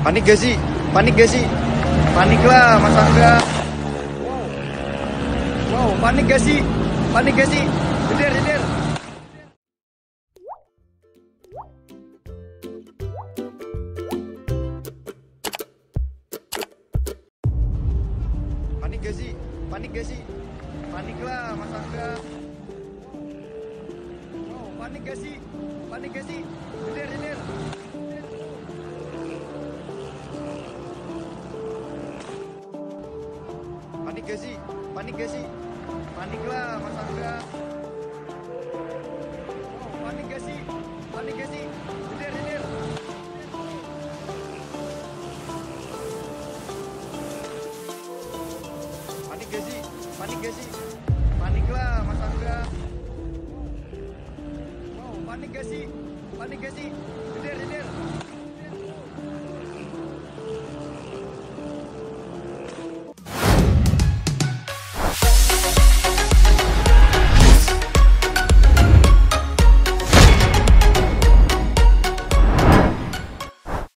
Panik gak sih? Panik gak sih? Panik lah, masa enggak? Wow, panik gak sih? Panik gak sih? Jeder. Panik gak sih? Panik gak sih? Panik lah, masa enggak? Wow, panik gak sih? Panik gak sih? Jeder. Panik gak sih? Panik gak sih? Panik lah, masa enggak? Oh, panik gak sih? Panik gak sih? Jeder. Panik gak sih? Panik gak sih? Panik lah, masa enggak? Wow, panik gak sih? Panik gak sih? Jeder.